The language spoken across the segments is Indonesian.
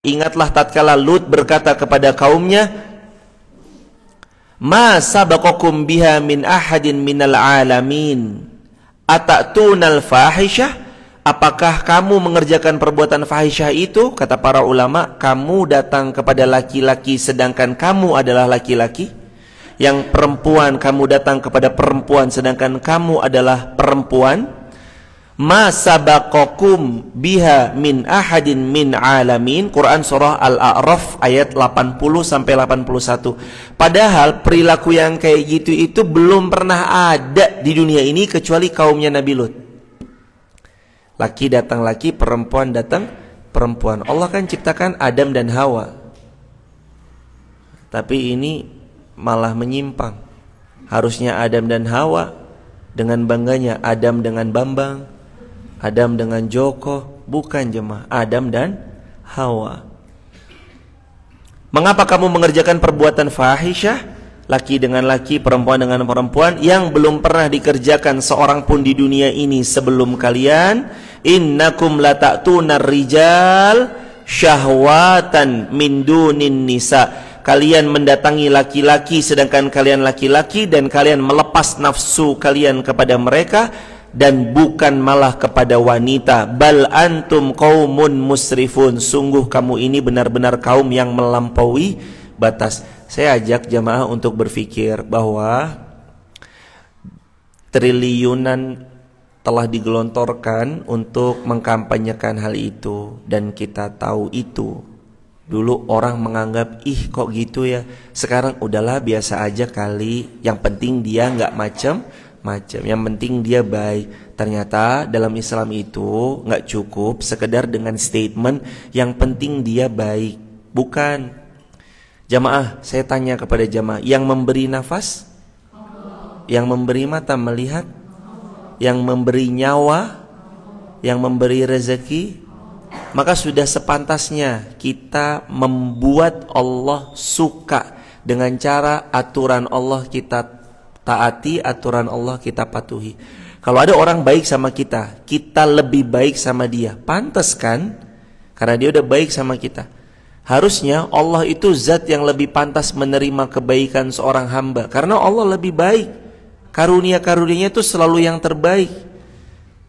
Ingatlah tatkala Lut berkata kepada kaumnya, "Ma sabaqakum biha min ahadin minal alamin. Atatuna al-fahisyah?" Apakah kamu mengerjakan perbuatan fahisyah itu? Kata para ulama, kamu datang kepada laki-laki sedangkan kamu adalah laki-laki. Yang perempuan, kamu datang kepada perempuan sedangkan kamu adalah perempuan. Ma sabaqakum biha min ahadin min alamin. Quran surah Al-A'raf ayat 80 sampai 81. Padahal perilaku yang kayak gitu itu belum pernah ada di dunia ini kecuali kaumnya Nabi Lut. Laki datang laki, perempuan datang perempuan. Allah kan ciptakan Adam dan Hawa. Tapi ini malah menyimpang. Harusnya Adam dan Hawa dengan bangganya Adam dengan Bambang, Adam dengan Joko, bukan jemaah, Adam dan Hawa. Mengapa kamu mengerjakan perbuatan fahisyah? Laki dengan laki, perempuan dengan perempuan yang belum pernah dikerjakan seorang pun di dunia ini sebelum kalian. Innakum lata'tunar rijal syahwatan min dunin nisa. Kalian mendatangi laki-laki sedangkan kalian laki-laki, dan kalian melepas nafsu kalian kepada mereka dan bukan malah kepada wanita. Bal antum qaumun musrifun. Sungguh kamu ini benar-benar kaum yang melampaui batas. Saya ajak jamaah untuk berpikir bahwa triliunan telah digelontorkan untuk mengkampanyekan hal itu, dan kita tahu itu. Dulu orang menganggap, ih kok gitu ya. Sekarang udahlah biasa aja kali. Yang penting dia nggak macam-macam. Yang penting dia baik. Ternyata dalam Islam itu nggak cukup sekedar dengan statement yang penting dia baik. Bukan. Jamaah, saya tanya kepada jamaah, yang memberi nafas, yang memberi mata melihat, yang memberi nyawa, yang memberi rezeki, maka sudah sepantasnya kita membuat Allah suka dengan cara aturan Allah kita taati, aturan Allah kita patuhi. Kalau ada orang baik sama kita, kita lebih baik sama dia. Pantas kan? Karena dia udah baik sama kita. Harusnya Allah itu zat yang lebih pantas menerima kebaikan seorang hamba, karena Allah lebih baik. Karunia-karunianya itu selalu yang terbaik.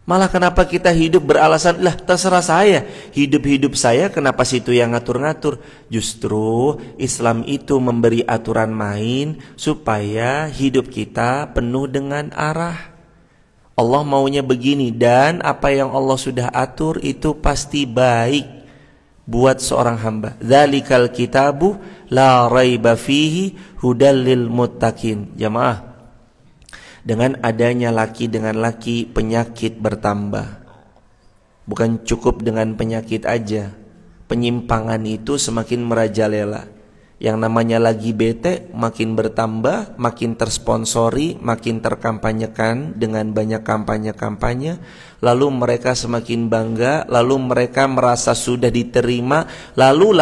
Malah kenapa kita hidup beralasan, lah terserah saya, hidup-hidup saya, kenapa situ yang ngatur-ngatur? Justru Islam itu memberi aturan main supaya hidup kita penuh dengan arah. Allah maunya begini, dan apa yang Allah sudah atur itu pasti baik buat seorang hamba. Dzalikal kitabu la raiba fihi hudal lil muttaqin. Jamaah, dengan adanya laki dengan laki, penyakit bertambah. Bukan cukup dengan penyakit aja, penyimpangan itu semakin merajalela. Yang namanya lagi bete makin bertambah, makin tersponsori, makin terkampanyekan dengan banyak kampanye-kampanye. Lalu mereka semakin bangga, lalu mereka merasa sudah diterima, lalu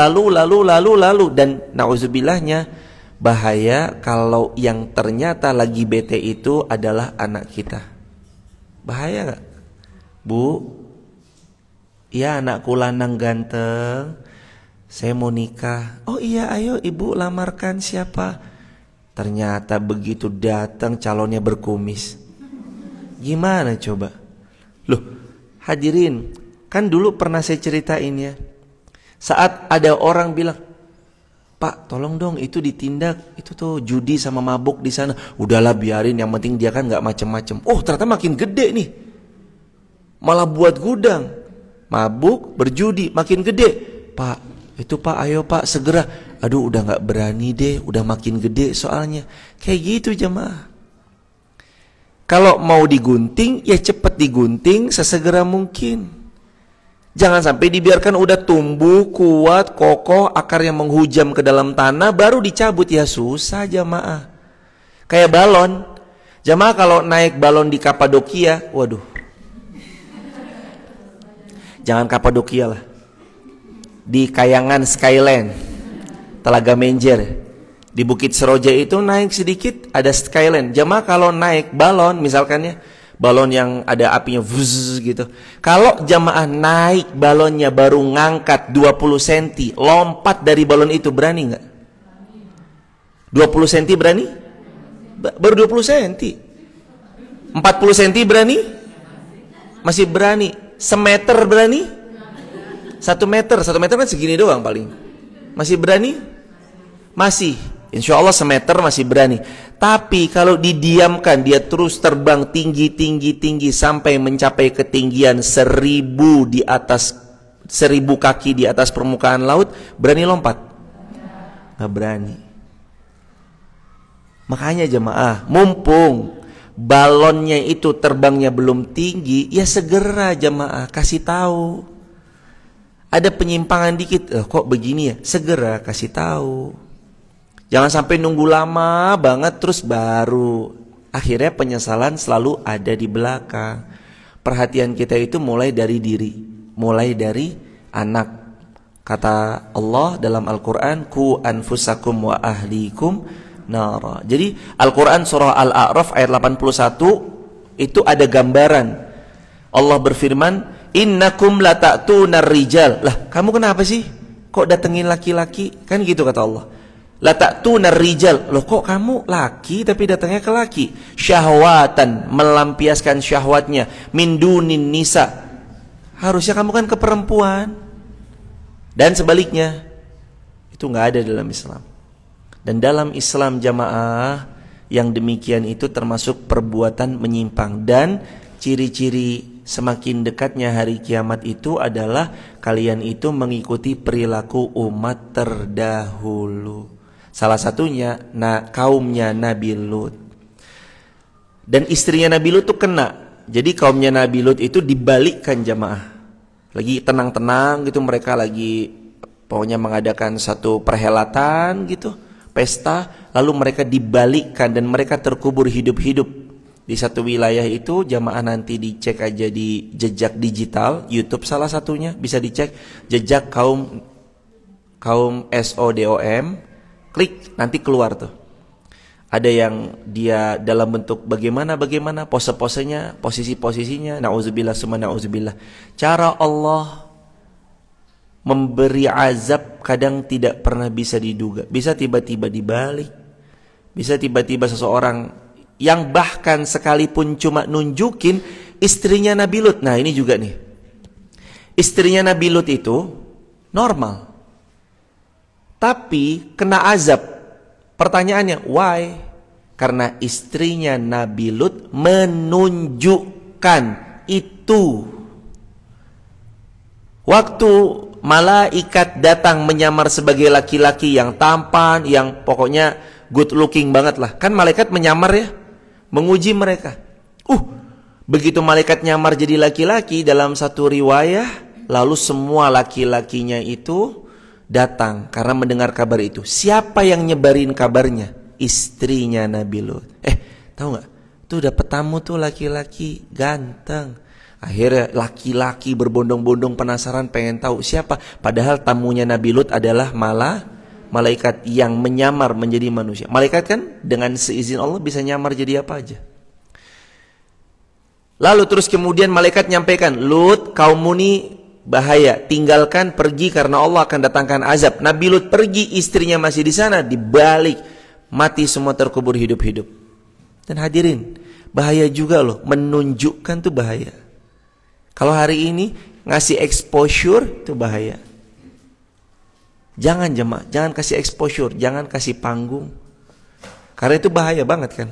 dan nauzubillahnya, bahaya kalau yang ternyata lagi bete itu adalah anak kita. Bahaya gak? Bu, ya anakku lanang ganteng, saya mau nikah. Oh iya, ayo ibu lamarkan siapa? Ternyata begitu datang calonnya berkumis. Gimana coba? Loh, hadirin, kan dulu pernah saya ceritain ya. Saat ada orang bilang, "Pak, tolong dong itu ditindak, itu tuh judi sama mabuk di sana." Udahlah biarin, yang penting dia kan nggak macem-macem. Oh, ternyata makin gede nih. Malah buat gudang. Mabuk, berjudi, makin gede. "Pak, itu Pak, ayo Pak segera." Aduh, udah nggak berani deh, udah makin gede soalnya. Kayak gitu jemaah. Kalau mau digunting, ya cepet digunting sesegera mungkin. Jangan sampai dibiarkan udah tumbuh kuat, kokoh, akarnya menghujam ke dalam tanah, baru dicabut. Ya susah jemaah. Kayak balon. Jemaah kalau naik balon di Kapadokia, waduh. Jangan Kapadokia lah. Di Kayangan Skyland, Telaga Menjer, di Bukit Seroja itu naik sedikit ada Skyland. Jamaah kalau naik balon misalkan ya, balon yang ada apinya vuz gitu. Kalau jamaah naik balonnya baru ngangkat 20 cm, lompat dari balon itu berani nggak? 20 cm berani? Baru 20 cm. 40 cm berani? Masih berani. Semeter berani? 1 meter. 1 meter kan segini doang paling. Masih berani? Masih. Insya Allah semeter masih berani. Tapi kalau didiamkan, dia terus terbang tinggi sampai mencapai ketinggian 1000 di atas 1000 kaki di atas permukaan laut, berani lompat? Nggak berani. Makanya jemaah, mumpung balonnya itu terbangnya belum tinggi, ya segera jemaah kasih tahu. Ada penyimpangan dikit, kok begini ya? Segera kasih tahu. Jangan sampai nunggu lama banget terus baru. Akhirnya penyesalan selalu ada di belakang. Perhatian kita itu mulai dari diri, mulai dari anak. Kata Allah dalam Al-Quran, ku anfusakum wa ahlikum nara. Jadi Al-Quran surah Al-A'raf ayat 81 itu ada gambaran. Allah berfirman, innakum lata'tunar rijal. Lah, kamu kenapa sih kok datengin laki-laki? Kan gitu kata Allah. Lata'tunar rijal. Loh, kok kamu laki tapi datangnya ke laki? Syahwatan, melampiaskan syahwatnya, min dunin nisa. Harusnya kamu kan ke perempuan. Dan sebaliknya, itu nggak ada dalam Islam. Dan dalam Islam jamaah, yang demikian itu termasuk perbuatan menyimpang. Dan ciri-ciri semakin dekatnya hari kiamat itu adalah kalian itu mengikuti perilaku umat terdahulu. Salah satunya kaumnya Nabi Lut. Dan istrinya Nabi Lut itu kena. Jadi kaumnya Nabi Lut itu dibalikkan jamaah. Lagi tenang-tenang gitu, mereka lagi pokoknya mengadakan satu perhelatan gitu, pesta, lalu mereka dibalikkan dan mereka terkubur hidup-hidup. Di satu wilayah itu jamaah nanti dicek aja di jejak digital YouTube, salah satunya bisa dicek jejak kaum SODOM, klik nanti keluar tuh. Ada yang dia dalam bentuk bagaimana pose-posenya, posisi-posisinya, na'udzubillah summa na'udzubillah. Cara Allah memberi azab kadang tidak pernah bisa diduga. Bisa tiba-tiba dibalik, bisa tiba-tiba seseorang yang bahkan sekalipun cuma nunjukin istrinya Nabi Lut. Nah ini juga nih, istrinya Nabi Lut itu normal, tapi kena azab. Pertanyaannya, why? Karena istrinya Nabi Lut menunjukkan itu. Waktu malaikat datang menyamar sebagai laki-laki yang tampan, yang pokoknya good looking banget lah. Kan malaikat menyamar ya, menguji mereka. Begitu malaikat nyamar jadi laki-laki dalam satu riwayah, lalu semua laki-lakinya itu datang karena mendengar kabar itu. Siapa yang nyebarin kabarnya? Istrinya Nabi Lut. Tahu nggak? Tuh dapet tamu tuh laki-laki ganteng. Akhirnya laki-laki berbondong-bondong penasaran pengen tahu siapa. Padahal tamunya Nabi Lut adalah malaikat yang menyamar menjadi manusia. Malaikat kan dengan seizin Allah bisa nyamar jadi apa aja. Lalu terus kemudian malaikat nyampaikan, Lut, kaummu ini bahaya, tinggalkan, pergi karena Allah akan datangkan azab. Nabi Lut pergi, istrinya masih di sana, dibalik, mati semua, terkubur hidup-hidup. Dan hadirin, bahaya juga loh, menunjukkan tuh bahaya. Kalau hari ini ngasih exposure itu bahaya. Jangan jemaah, jangan kasih exposure, jangan kasih panggung. Karena itu bahaya banget kan?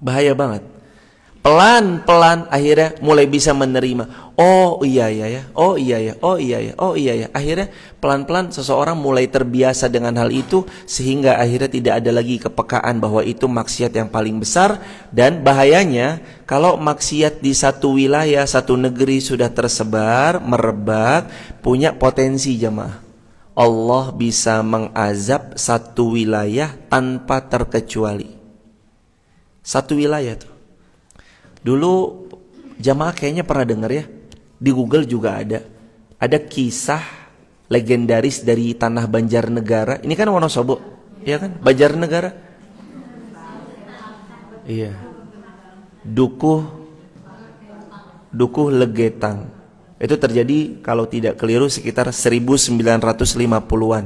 Bahaya banget. Pelan-pelan akhirnya mulai bisa menerima. Oh iya ya, oh iya ya, oh iya ya, oh iya ya. Akhirnya pelan-pelan seseorang mulai terbiasa dengan hal itu, sehingga akhirnya tidak ada lagi kepekaan bahwa itu maksiat yang paling besar. Dan bahayanya kalau maksiat di satu wilayah, satu negeri sudah tersebar, merebak, punya potensi jemaah, Allah bisa mengazab satu wilayah tanpa terkecuali. Satu wilayah tuh. Dulu jamaah kayaknya pernah dengar ya, di Google juga ada kisah legendaris dari tanah Banjarnegara. Ini kan Wonosobo, ya kan? Banjarnegara. Iya. Dukuh Dukuh Legetang. Itu terjadi kalau tidak keliru sekitar 1950-an.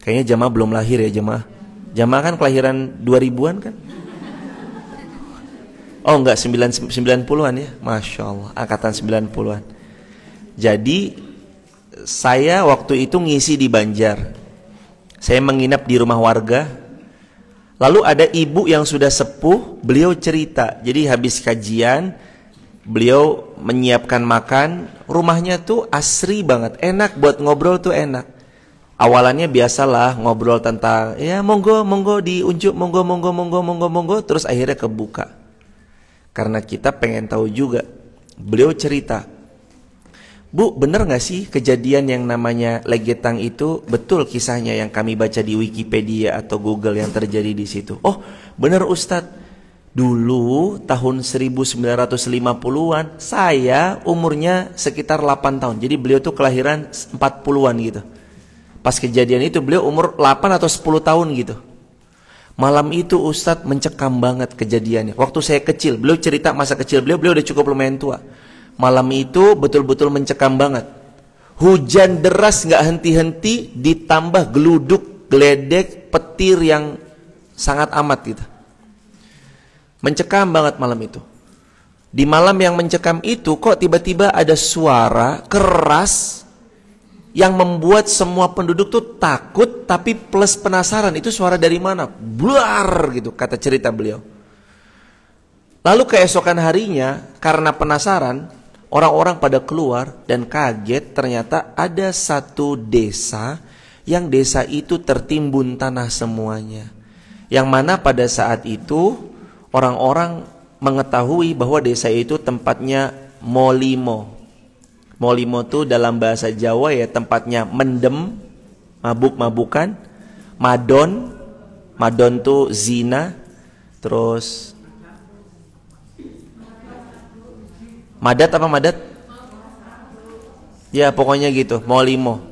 Kayaknya jamaah belum lahir ya jamaah. Jamaah kan kelahiran 2000-an kan? Oh enggak, 90-an ya. Masya Allah, angkatan 90-an. Jadi saya waktu itu ngisi di Banjar. Saya menginap di rumah warga. Lalu ada ibu yang sudah sepuh, beliau cerita. Jadi habis kajian, beliau menyiapkan makan. Rumahnya tuh asri banget, enak buat ngobrol tuh enak. Awalannya biasalah ngobrol tentang ya monggo diunjuk, monggo. Terus akhirnya kebuka. Karena kita pengen tahu juga. Beliau cerita, Bu, bener gak sih kejadian yang namanya Legetang itu betul kisahnya yang kami baca di Wikipedia atau Google yang terjadi di situ? Oh, bener Ustadz. Dulu tahun 1950-an saya umurnya sekitar 8 tahun. Jadi beliau tuh kelahiran 40-an gitu. Pas kejadian itu beliau umur 8 atau 10 tahun gitu. Malam itu Ustadz mencekam banget kejadiannya. Waktu saya kecil, beliau cerita masa kecil beliau udah cukup lumayan tua. Malam itu betul-betul mencekam banget. Hujan deras gak henti-henti, ditambah geluduk, geledek, petir yang sangat amat gitu. Mencekam banget malam itu. Di malam yang mencekam itu kok tiba-tiba ada suara keras yang membuat semua penduduk tuh takut tapi plus penasaran. Itu suara dari mana? Blar gitu kata cerita beliau. Lalu keesokan harinya karena penasaran, orang-orang pada keluar dan kaget ternyata ada satu desa yang desa itu tertimbun tanah semuanya. Yang mana pada saat itu orang-orang mengetahui bahwa desa itu tempatnya molimo. Molimo itu dalam bahasa Jawa ya tempatnya mendem, mabuk-mabukan, madon tuh zina, terus madat apa madat? Ya pokoknya gitu, molimo.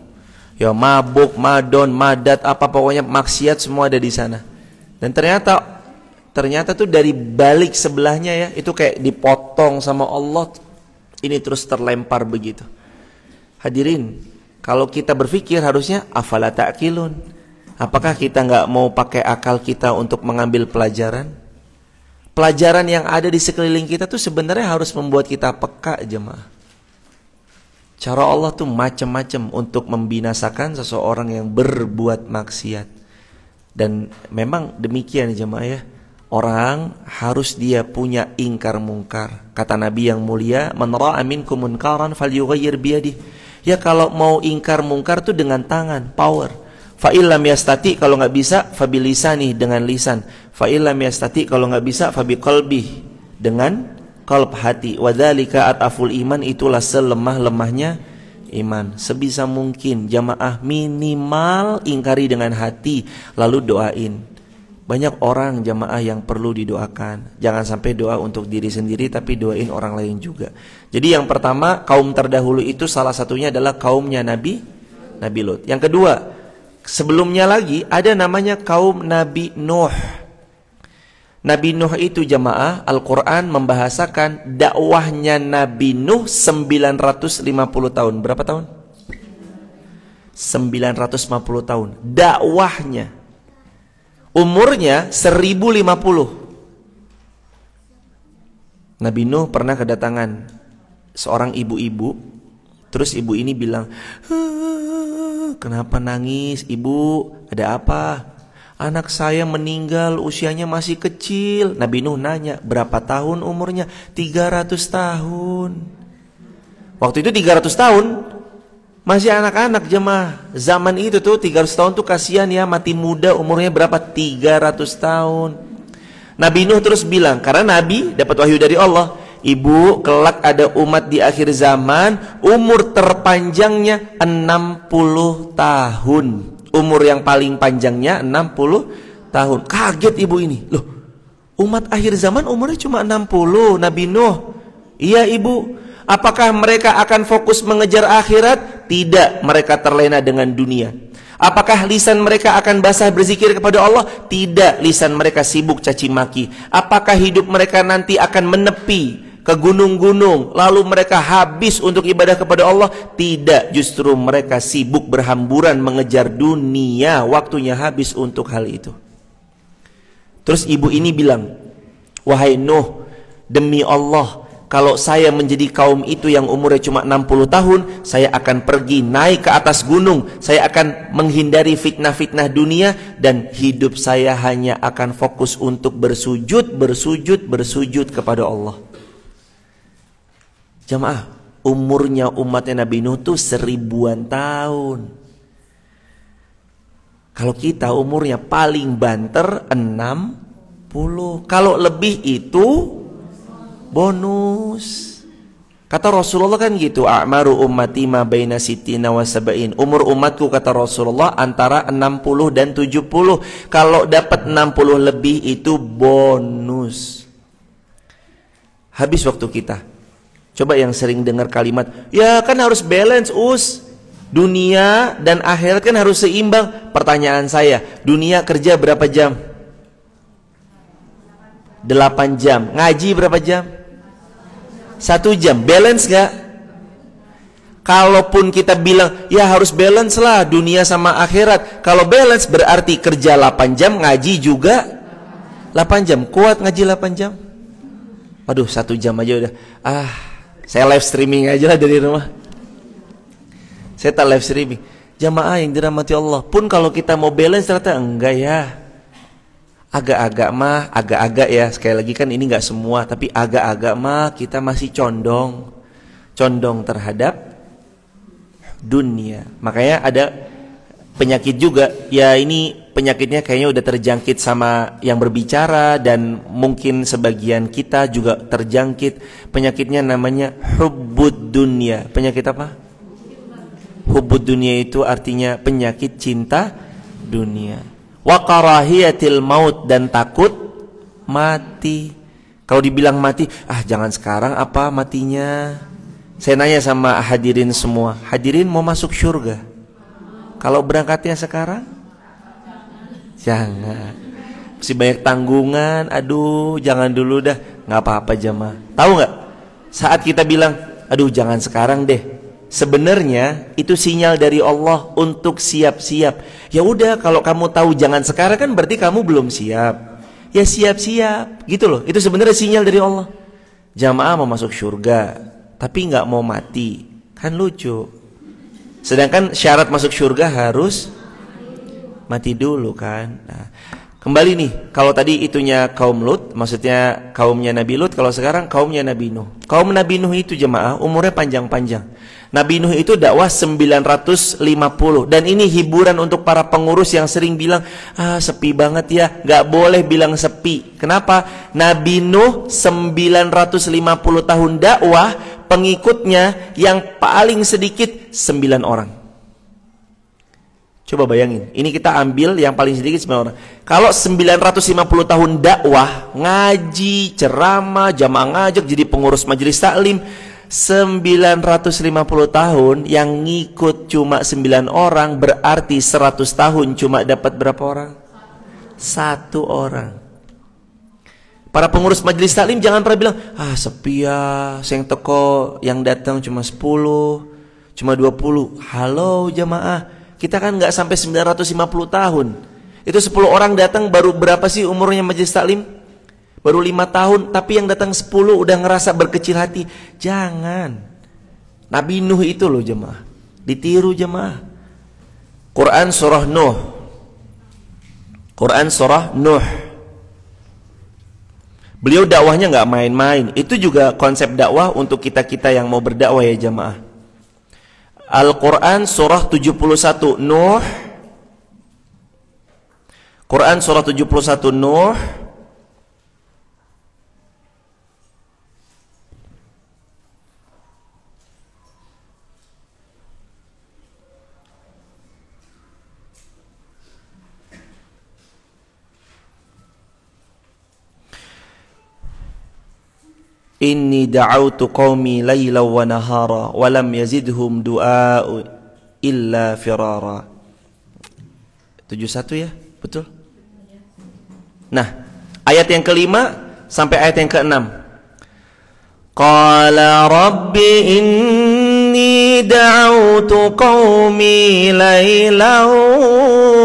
Ya mabuk, madon, madat apa pokoknya maksiat semua ada di sana. Dan ternyata tuh dari balik sebelahnya ya itu kayak dipotong sama Allah. Ini terus terlempar begitu. Hadirin, kalau kita berpikir harusnya afala ta'qilun. Apakah kita nggak mau pakai akal kita untuk mengambil pelajaran? Pelajaran yang ada di sekeliling kita tuh sebenarnya harus membuat kita peka jemaah. Cara Allah tuh macam-macam untuk membinasakan seseorang yang berbuat maksiat. Dan memang demikian jemaah ya. Orang harus dia punya ingkar mungkar. Kata Nabi yang mulia, "Man ra'a minkum munkaran falyughayyir biyadihi." Ya kalau mau ingkar mungkar tuh dengan tangan, power. Fa illam yastati, kalau enggak bisa fa bilisani, dengan lisan. Fa illam yastati, kalau enggak bisa fa biqalbi, dengan qalb, hati. Wa dzalika ataful iman, itulah selemah-lemahnya iman. Sebisa mungkin jamaah minimal ingkari dengan hati lalu doain. Banyak orang jamaah yang perlu didoakan. Jangan sampai doa untuk diri sendiri tapi doain orang lain juga. Jadi yang pertama, kaum terdahulu itu salah satunya adalah kaumnya Nabi Lut. Yang kedua, sebelumnya lagi ada namanya kaum Nabi Nuh. Nabi Nuh itu jamaah, Al-Quran membahasakan dakwahnya Nabi Nuh 950 tahun. Berapa tahun? 950 tahun dakwahnya. Umurnya 1050. Nabi Nuh pernah kedatangan seorang ibu-ibu. Terus ibu ini bilang, "Kenapa nangis ibu? Ada apa?" "Anak saya meninggal, usianya masih kecil." Nabi Nuh nanya, "Berapa tahun umurnya?" 300 tahun. Waktu itu 300 tahun masih anak-anak jemaah. Zaman itu tuh 300 tahun tuh kasihan ya, mati muda, umurnya berapa? 300 tahun. Nabi Nuh terus bilang, karena Nabi dapat wahyu dari Allah, "Ibu, kelak ada umat di akhir zaman, umur terpanjangnya 60 tahun. Umur yang paling panjangnya 60 tahun. Kaget ibu ini. "Loh, umat akhir zaman umurnya cuma 60, Nabi Nuh." "Iya ibu." "Apakah mereka akan fokus mengejar akhirat?" "Tidak, mereka terlena dengan dunia." "Apakah lisan mereka akan basah berzikir kepada Allah?" "Tidak, lisan mereka sibuk caci maki." "Apakah hidup mereka nanti akan menepi ke gunung-gunung, lalu mereka habis untuk ibadah kepada Allah. Tidak, justru mereka sibuk berhamburan mengejar dunia, waktunya habis untuk hal itu. Terus ibu ini bilang, wahai Nuh, demi Allah, kalau saya menjadi kaum itu yang umurnya cuma 60 tahun, saya akan pergi naik ke atas gunung, saya akan menghindari fitnah-fitnah dunia, dan hidup saya hanya akan fokus untuk bersujud kepada Allah. Jamaah, umurnya umatnya Nabi Nuh tuh 1000-an tahun. Kalau kita umurnya paling banter 60. Kalau lebih itu bonus. Kata Rasulullah kan gitu, a'maru ummati ma baina sittina wa sab'in. Umur umatku, kata Rasulullah, antara 60 dan 70. Kalau dapat 60 lebih itu bonus. Habis waktu kita. Coba yang sering dengar kalimat, ya kan harus balance dunia dan akhirat kan harus seimbang. Pertanyaan saya, dunia kerja berapa jam? 8 jam. Ngaji berapa jam? 1 jam. Balance gak? Kalaupun kita bilang ya harus balance lah dunia sama akhirat, kalau balance berarti kerja 8 jam, ngaji juga 8 jam. Kuat ngaji 8 jam? Aduh, 1 jam aja udah. Saya live streaming aja lah dari rumah. Saya tak live streaming. Jamaah yang dirahmati Allah, pun kalau kita mau balance ternyata enggak ya. Agak-agak ya, sekali lagi kan ini nggak semua, tapi agak-agak mah kita masih condong terhadap dunia. Makanya ada penyakit juga, ya ini penyakitnya kayaknya udah terjangkit sama yang berbicara, dan mungkin sebagian kita juga terjangkit. Penyakitnya namanya hubbud dunia. Penyakit apa? Hubbud dunia itu artinya penyakit cinta dunia. Wa karahiyatil maut, dan takut mati. Kalau dibilang mati, jangan sekarang apa matinya. Saya nanya sama hadirin semua, hadirin mau masuk surga? Kalau berangkatnya sekarang? Jangan. Masih banyak tanggungan, aduh jangan dulu dah. Nggak apa-apa jamaah. Tahu nggak? Saat kita bilang, aduh jangan sekarang deh, sebenarnya itu sinyal dari Allah untuk siap-siap. Ya udah, kalau kamu tahu jangan sekarang kan berarti kamu belum siap. Ya siap-siap, gitu loh. Itu sebenarnya sinyal dari Allah. Jamaah mau masuk surga, tapi nggak mau mati, kan lucu. Sedangkan syarat masuk surga harus mati dulu kan. Nah, kembali nih, kalau tadi itunya kaum Lut, maksudnya kaumnya Nabi Lut. Kalau sekarang kaumnya Nabi Nuh. Kaum Nabi Nuh itu jemaah umurnya panjang-panjang. Nabi Nuh itu dakwah 950. Dan ini hiburan untuk para pengurus yang sering bilang, sepi banget ya. Gak boleh bilang sepi. Kenapa? Nabi Nuh 950 tahun dakwah, pengikutnya yang paling sedikit 9 orang. Coba bayangin, ini kita ambil yang paling sedikit 9 orang. Kalau 950 tahun dakwah, ngaji, ceramah, jamaah ngajak, jadi pengurus majelis taklim, 950 tahun yang ngikut cuma 9 orang, berarti 100 tahun cuma dapat berapa orang? 1 orang. Para pengurus majelis taklim jangan pernah bilang, sepi ya, yang teko yang datang cuma 10, cuma 20. Halo jamaah, kita kan nggak sampai 950 tahun. Itu 10 orang datang, baru berapa sih umurnya majelis taklim? Baru 5 tahun, tapi yang datang 10 udah ngerasa berkecil hati. Jangan. Nabi Nuh itu loh jemaah, ditiru jemaah. Quran surah Nuh. Quran surah Nuh. Beliau dakwahnya nggak main-main. Itu juga konsep dakwah untuk kita-kita yang mau berdakwah ya jemaah. Al-Quran surah 71 Nuh. Quran surah 71 Nuh. Inni da'autu qaumi layla wa nahara wa lam yazidhum du'a'u illa firara. 71 ya? Betul? Nah, ayat yang kelima sampai ayat yang keenam. Qala rabbi inni da'awtu qaumi laylan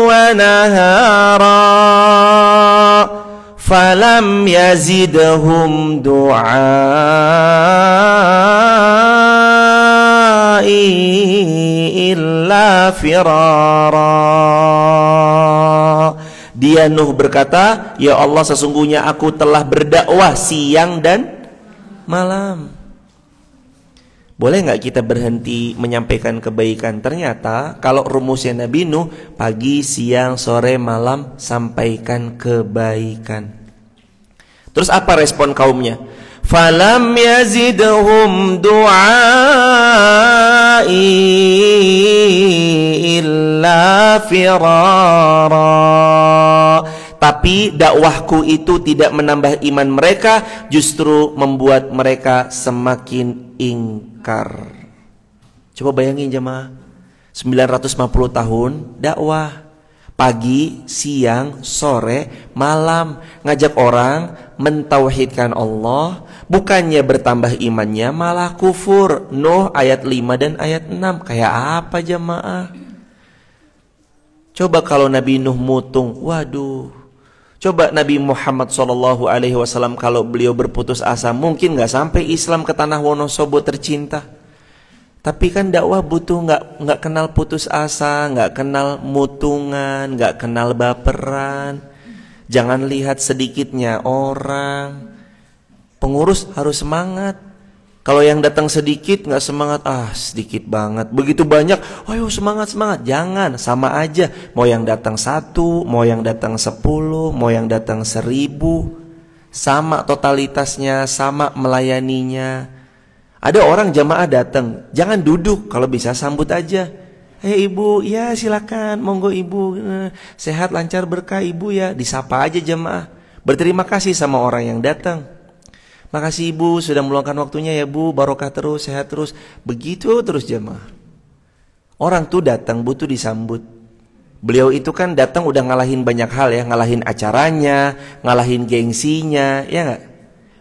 wa nahara falam yazidhum du'ai illa firara. Dia Nuh berkata, ya Allah, sesungguhnya aku telah berdakwah siang dan malam. Boleh nggak kita berhenti menyampaikan kebaikan? Ternyata kalau rumusnya Nabi Nuh, pagi, siang, sore, malam, sampaikan kebaikan. Terus apa respon kaumnya? Falam yazidhum du'ai illa firara. Tapi dakwahku itu tidak menambah iman mereka, justru membuat mereka semakin ingkar. Coba bayangin jemaah, 950 tahun dakwah, pagi, siang, sore, malam, ngajak orang mentauhidkan Allah. Bukannya bertambah imannya, malah kufur. Nuh ayat 5 dan ayat 6. Kayak apa jemaah? Coba kalau Nabi Nuh mutung, waduh. Coba Nabi Muhammad SAW kalau beliau berputus asa, mungkin nggak sampai Islam ke tanah Wonosobo tercinta. Tapi kan dakwah butuh nggak kenal putus asa, nggak kenal mutungan, nggak kenal baperan. Jangan lihat sedikitnya orang. Pengurus harus semangat. Kalau yang datang sedikit nggak semangat, sedikit banget. Begitu banyak, ayo semangat. Jangan, sama aja. Mau yang datang 1, mau yang datang 10, mau yang datang 1000, sama totalitasnya, sama melayaninya. Ada orang jamaah datang, jangan duduk, kalau bisa sambut aja. Ibu, ya silakan, monggo ibu, sehat lancar berkah ibu ya. Disapa aja jamaah. Berterima kasih sama orang yang datang. Makasih ibu sudah meluangkan waktunya ya bu, barokah terus, sehat terus. Begitu terus jemaah. Orang tuh datang butuh disambut. Beliau itu kan datang udah ngalahin banyak hal ya, ngalahin acaranya, ngalahin gengsinya, ya nggak?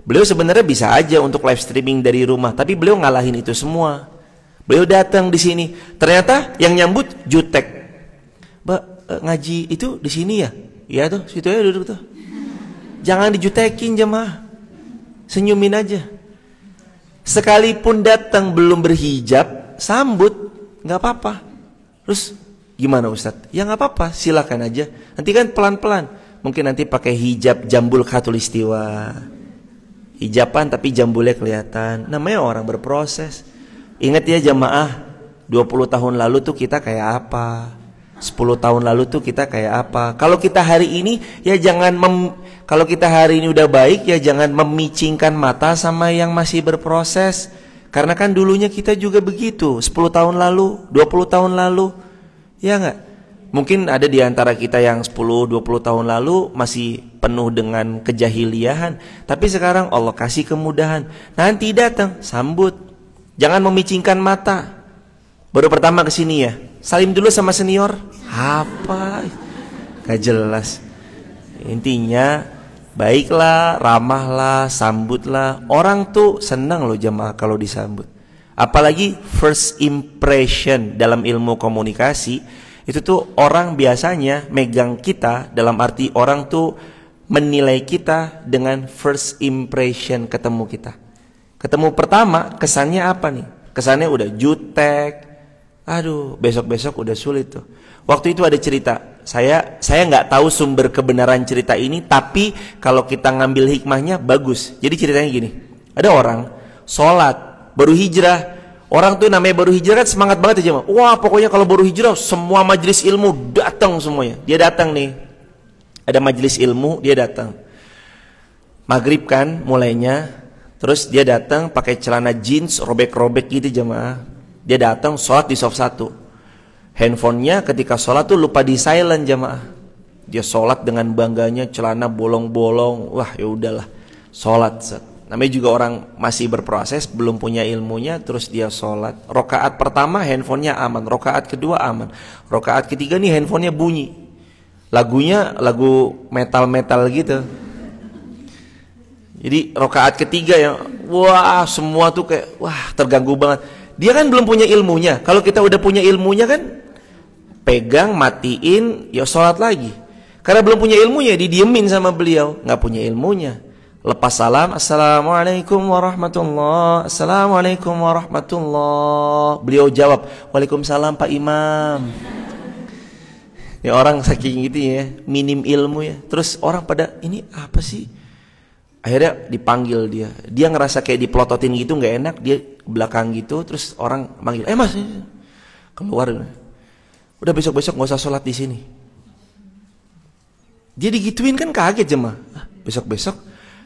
Beliau sebenarnya bisa aja untuk live streaming dari rumah, tapi beliau ngalahin itu semua. Beliau datang di sini, ternyata yang nyambut jutek. Mbak, ngaji itu di sini ya? Iya tuh, situ aja duduk tuh. Jangan dijutekin jemaah. Senyumin aja. Sekalipun datang belum berhijab, sambut, nggak apa-apa. Terus gimana Ustadz? Ya nggak apa-apa, silakan aja. Nanti kan pelan-pelan. Mungkin nanti pakai hijab jambul khatulistiwa. Hijaban tapi jambulnya kelihatan. Namanya orang berproses. Ingat ya jamaah, 20 tahun lalu tuh kita kayak apa? 10 tahun lalu tuh kita kayak apa? Kalau kita hari ini ya jangan kalau kita hari ini udah baik ya jangan memicingkan mata sama yang masih berproses. Karena kan dulunya kita juga begitu, 10 tahun lalu, 20 tahun lalu. Ya enggak? Mungkin ada di antara kita yang 10-20 tahun lalu masih penuh dengan kejahiliahan, tapi sekarang Allah kasih kemudahan. Nanti datang, sambut. Jangan memicingkan mata. Baru pertama kesini ya, salim dulu sama senior. Apa? Gak jelas. Intinya baiklah, ramahlah, sambutlah. Orang tuh senang loh jamaah kalau disambut. Apalagi first impression dalam ilmu komunikasi. Itu tuh orang biasanya megang kita, dalam arti orang tuh menilai kita dengan first impression ketemu kita. Ketemu pertama kesannya apa nih? Kesannya udah jutek. Aduh, besok-besok udah sulit tuh. Waktu itu ada cerita. Saya nggak tahu sumber kebenaran cerita ini, tapi kalau kita ngambil hikmahnya bagus. Jadi ceritanya gini. Ada orang sholat baru hijrah. Orang tuh namanya baru hijrah kan semangat banget aja. Wah, pokoknya kalau baru hijrah semua majelis ilmu datang semuanya. Dia datang nih. Ada majelis ilmu, dia datang. Maghrib kan mulainya. Terus dia datang pakai celana jeans robek-robek gitu jemaah. Dia datang sholat di soft 1. Handphonenya ketika sholat tuh lupa di silent jamaah. Dia sholat dengan bangganya, celana bolong-bolong. Wah ya udahlah, sholat. Namanya juga orang masih berproses, belum punya ilmunya. Terus dia sholat. Rokaat pertama handphonenya aman, rokaat kedua aman, rokaat ketiga nih handphonenya bunyi. Lagunya lagu metal-metal gitu. Jadi rakaat ketiga yang wah semua tuh kayak wah terganggu banget. Dia kan belum punya ilmunya. Kalau kita udah punya ilmunya kan pegang, matiin, ya sholat lagi. Karena belum punya ilmunya, didiemin sama beliau, nggak punya ilmunya. Lepas salam, assalamualaikum warahmatullah, assalamualaikum warahmatullah. Beliau jawab, waalaikumsalam Pak Imam. Ya orang saking gitu ya, minim ilmu ya. Terus orang pada ini apa sih? Akhirnya dipanggil dia. Dia ngerasa kayak diplototin gitu nggak enak. Dia belakang gitu. Terus orang manggil, mas keluar. Udah besok-besok nggak usah sholat di sini. Dia digituin kan kaget jemaah. Besok-besok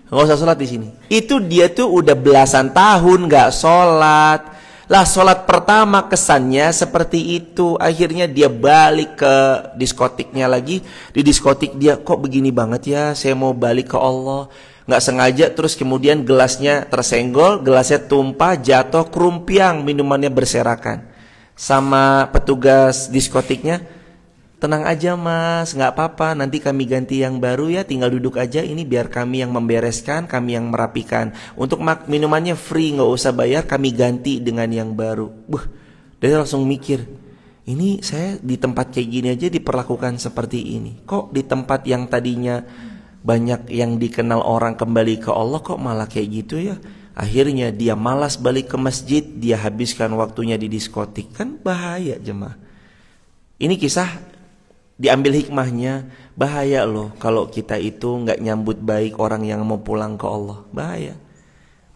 nggak usah sholat di sini. Itu dia tuh udah belasan tahun nggak sholat. Lah sholat pertama kesannya seperti itu. Akhirnya dia balik ke diskotiknya lagi. Di diskotik dia kok begini banget ya. Saya mau balik ke Allah. Nggak sengaja terus kemudian gelasnya tersenggol, gelasnya tumpah, jatuh, kerumpiang, minumannya berserakan. Sama petugas diskotiknya, tenang aja mas, nggak apa-apa, nanti kami ganti yang baru ya, tinggal duduk aja, ini biar kami yang membereskan, kami yang merapikan. Untuk minumannya free, nggak usah bayar, kami ganti dengan yang baru. Dia langsung mikir, ini saya di tempat kayak gini aja diperlakukan seperti ini. Kok di tempat yang tadinya banyak yang dikenal orang kembali ke Allah kok malah kayak gitu ya. Akhirnya dia malas balik ke masjid, dia habiskan waktunya di diskotik. Kan bahaya jemaah. Ini kisah diambil hikmahnya, bahaya loh kalau kita itu nggak nyambut baik orang yang mau pulang ke Allah. Bahaya.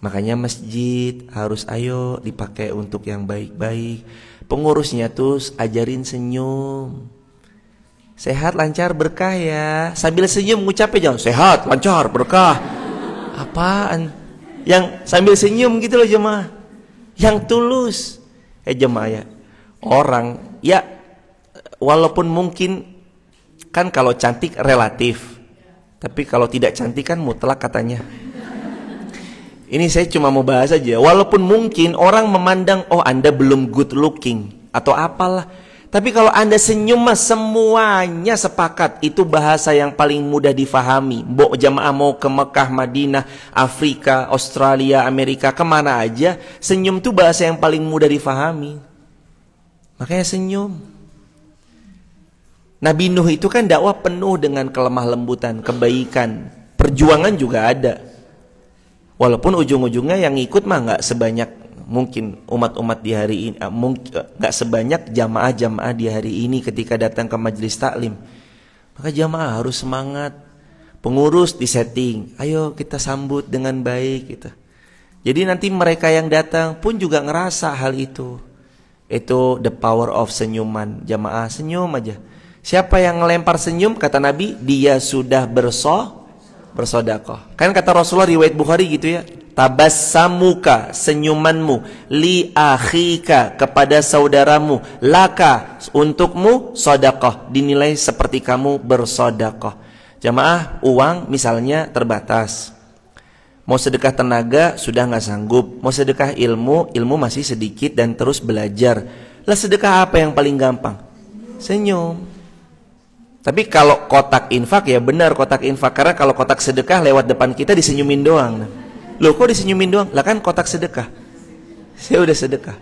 Makanya masjid harus ayo dipakai untuk yang baik-baik. Pengurusnya tuh ajarin senyum. Sehat, lancar, berkah ya. Sambil senyum ngucapnya jangan sehat, lancar, berkah. Apaan? Yang sambil senyum gitu loh jemaah. Yang tulus. Jemaah ya. Orang ya walaupun mungkin kan kalau cantik relatif. Tapi kalau tidak cantik kan mutlak katanya. Ini saya cuma mau bahas aja. Walaupun mungkin orang memandang oh Anda belum good looking atau apalah. Tapi kalau Anda senyum mas semuanya sepakat. Itu bahasa yang paling mudah difahami. Mbok jamaah mau ke Mekah, Madinah, Afrika, Australia, Amerika, kemana aja. Senyum itu bahasa yang paling mudah difahami. Makanya senyum. Nabi Nuh itu kan dakwah penuh dengan kelemah lembutan, kebaikan. Perjuangan juga ada. Walaupun ujung-ujungnya yang ikut mah nggak sebanyak mungkin umat-umat di hari ini, nggak sebanyak jamaah-jamaah di hari ini ketika datang ke majelis taklim. Maka jamaah harus semangat. Pengurus disetting, ayo kita sambut dengan baik gitu. Jadi nanti mereka yang datang pun juga ngerasa hal itu. Itu the power of senyuman. Jamaah senyum aja. Siapa yang ngelempar senyum kata Nabi, dia sudah bersodakoh. Kan kata Rasulullah riwayat Bukhari gitu ya. Tabassamuka, senyumanmu, li akhika, kepada saudaramu, laka, untukmu, sodakoh, dinilai seperti kamu bersodakoh. Jamaah, uang misalnya terbatas. Mau sedekah tenaga sudah nggak sanggup. Mau sedekah ilmu, ilmu masih sedikit dan terus belajar. Lah sedekah apa yang paling gampang? Senyum. Tapi kalau kotak infak ya benar kotak infak. Karena kalau kotak sedekah lewat depan kita disenyumin doang. Loh kok disenyumin doang? Lah kan kotak sedekah. Saya udah sedekah.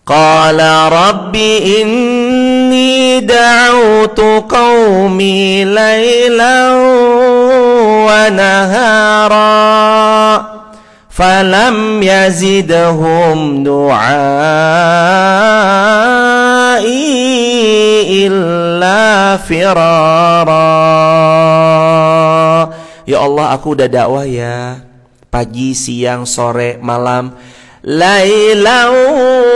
Qala rabbi inni da'utu qaumi laylan wa nahara falam yazidhum du'ai illa firara. Ya Allah, aku udah dakwah ya, pagi, siang, sore, malam, lailan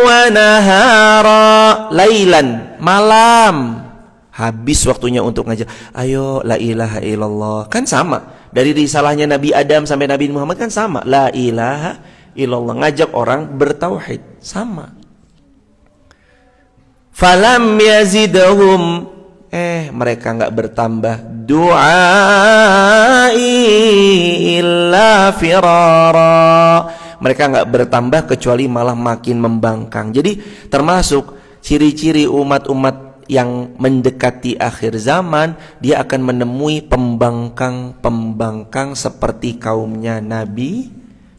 wa nahara. Lailan, malam, habis waktunya untuk ngajar. Ayo la ilaha illallah. Kan sama, dari risalahnya Nabi Adam sampai Nabi Muhammad kan sama, la ilaha illallah, ngajak orang bertauhid, sama. Falam yazidhum, mereka nggak bertambah, du'ai illa firara, mereka nggak bertambah kecuali malah makin membangkang. Jadi termasuk ciri-ciri umat-umat yang mendekati akhir zaman, dia akan menemui pembangkang seperti kaumnya Nabi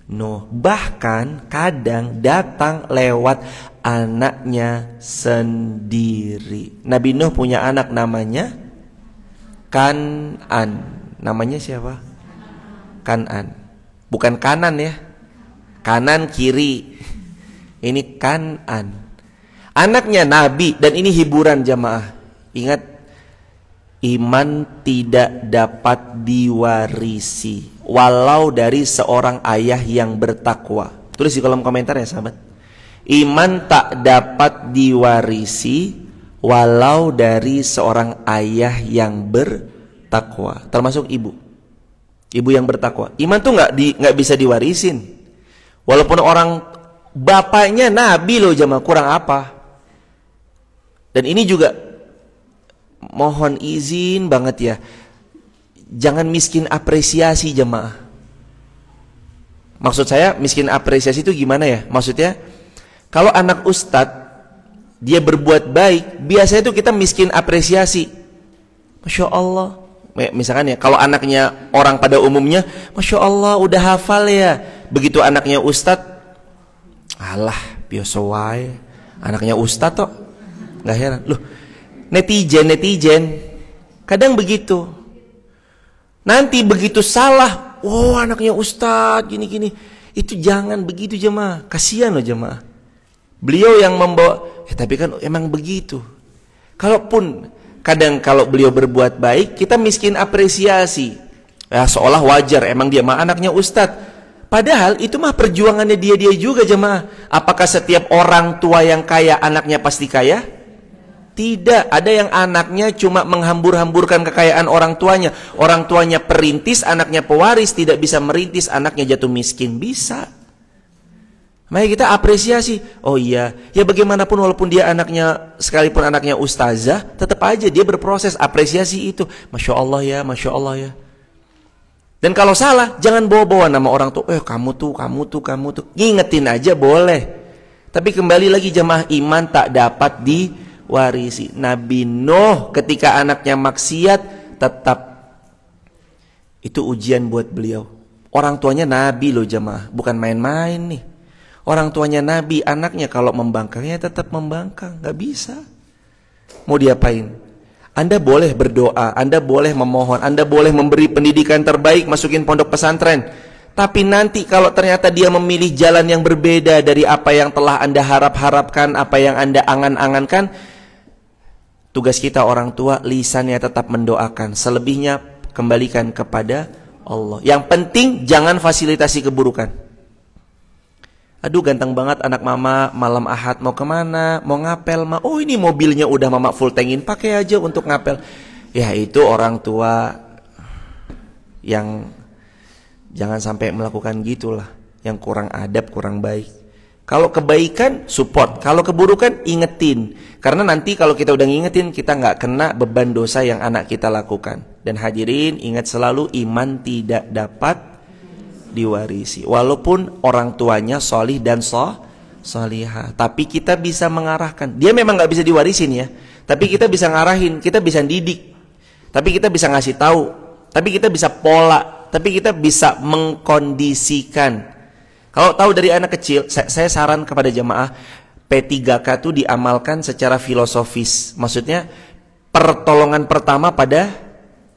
Nuh. Bahkan kadang datang lewat anaknya sendiri. Nabi Nuh punya anak namanya Kan'an. Namanya siapa? Kan'an. Bukan kanan ya. Kanan kiri. Ini Kan'an. Anaknya Nabi, dan ini hiburan jamaah. Ingat, iman tidak dapat diwarisi walau dari seorang ayah yang bertakwa. Tulis di kolom komentar ya sahabat. Iman tak dapat diwarisi walau dari seorang ayah yang bertakwa, termasuk ibu. Ibu yang bertakwa. Iman tuh nggak bisa diwarisin. Walaupun orang bapaknya Nabi loh jamaah, kurang apa? Dan ini juga mohon izin banget ya, jangan miskin apresiasi jemaah. Maksud saya miskin apresiasi itu gimana ya? Maksudnya kalau anak ustadz dia berbuat baik, biasanya itu kita miskin apresiasi. Masya Allah. Misalkan ya, kalau anaknya orang pada umumnya, Masya Allah udah hafal ya. Begitu anaknya ustadz, alah biasa wae, anaknya ustadz toh. Nggak heran loh, netizen kadang begitu. Nanti begitu salah, oh anaknya ustadz gini itu jangan begitu jemaah, kasihan loh jemaah. Beliau yang membawa, tapi kan emang begitu. Kalaupun kadang kalau beliau berbuat baik, kita miskin apresiasi ya, seolah wajar, emang dia mah anaknya ustadz. Padahal itu mah perjuangannya dia juga jemaah. Apakah setiap orang tua yang kaya anaknya pasti kaya? Tidak, ada yang anaknya cuma menghambur-hamburkan kekayaan orang tuanya. Orang tuanya perintis, anaknya pewaris, tidak bisa merintis, anaknya jatuh miskin. Bisa. Maka kita apresiasi. Oh iya, ya bagaimanapun walaupun dia anaknya, sekalipun anaknya ustazah, tetap aja dia berproses, apresiasi itu. Masya Allah ya, Masya Allah ya. Dan kalau salah, jangan bawa-bawa nama orang tuh. Kamu tuh. Ngingetin aja boleh. Tapi kembali lagi jemaah, iman tak dapat diwarisi. Nabi Nuh ketika anaknya maksiat, tetap itu ujian buat beliau. Orang tuanya Nabi loh jemaah, bukan main-main nih. Orang tuanya Nabi, anaknya kalau membangkang ya tetap membangkang, gak bisa. Mau diapain? Anda boleh berdoa, Anda boleh memohon, Anda boleh memberi pendidikan terbaik, masukin pondok pesantren. Tapi nanti kalau ternyata dia memilih jalan yang berbeda dari apa yang telah Anda harapkan, apa yang Anda angan-angankan, tugas kita orang tua, lisannya tetap mendoakan. Selebihnya kembalikan kepada Allah. Yang penting jangan fasilitasi keburukan. Aduh ganteng banget anak mama, malam Ahad mau kemana? Mau ngapel ma? Oh ini mobilnya udah mama full tankin, pakai aja untuk ngapel. Ya itu orang tua yang jangan sampai melakukan gitulah, yang kurang adab, kurang baik. Kalau kebaikan support, kalau keburukan ingetin. Karena nanti kalau kita udah ngingetin, kita nggak kena beban dosa yang anak kita lakukan. Dan hadirin ingat selalu, iman tidak dapat diwarisi. Walaupun orang tuanya solih dan solihah, tapi kita bisa mengarahkan. Dia memang nggak bisa diwarisin ya, tapi kita bisa ngarahin, kita bisa didik, tapi kita bisa ngasih tahu, tapi kita bisa pola, tapi kita bisa mengkondisikan. Kalau tahu dari anak kecil, saya saran kepada jamaah, P3K itu diamalkan secara filosofis. Maksudnya pertolongan pertama pada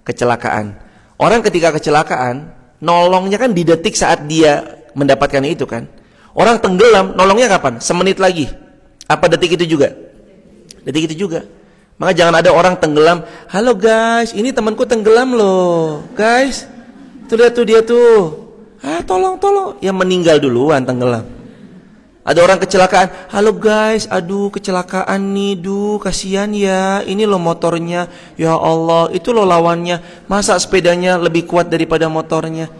kecelakaan. Orang ketika kecelakaan, nolongnya kan di detik saat dia mendapatkan itu kan. Orang tenggelam, nolongnya kapan? Semenit lagi. Apa detik itu juga? Detik itu juga. Maka jangan ada orang tenggelam, halo guys, ini temanku tenggelam loh. Guys, tuh lihat tuh dia tuh. Tolong. Yang meninggal duluan tenggelam. Ada orang kecelakaan, halo guys, aduh kecelakaan nih, kasihan ya, ini loh motornya, ya Allah, itu loh lawannya, masa sepedanya lebih kuat daripada motornya,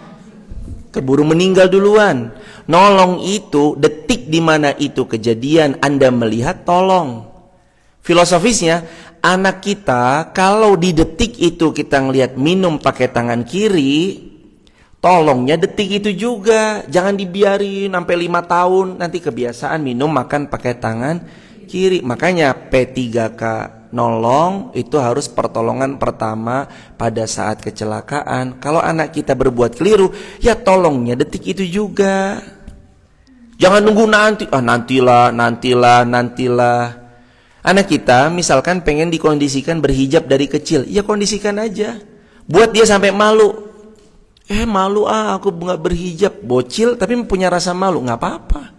keburu meninggal duluan. Nolong itu detik dimana itu kejadian, Anda melihat tolong. Filosofisnya, anak kita kalau di detik itu kita ngelihat minum pakai tangan kiri, tolongnya detik itu juga. Jangan dibiarin sampai 5 tahun nanti kebiasaan minum makan pakai tangan kiri. Makanya P3K nolong itu harus pertolongan pertama pada saat kecelakaan. Kalau anak kita berbuat keliru, ya tolongnya detik itu juga. Jangan nunggu nanti, nantilah. Anak kita misalkan pengen dikondisikan berhijab dari kecil, ya kondisikan aja. Buat dia sampai malu. Malu aku nggak berhijab, bocil tapi punya rasa malu, nggak apa-apa.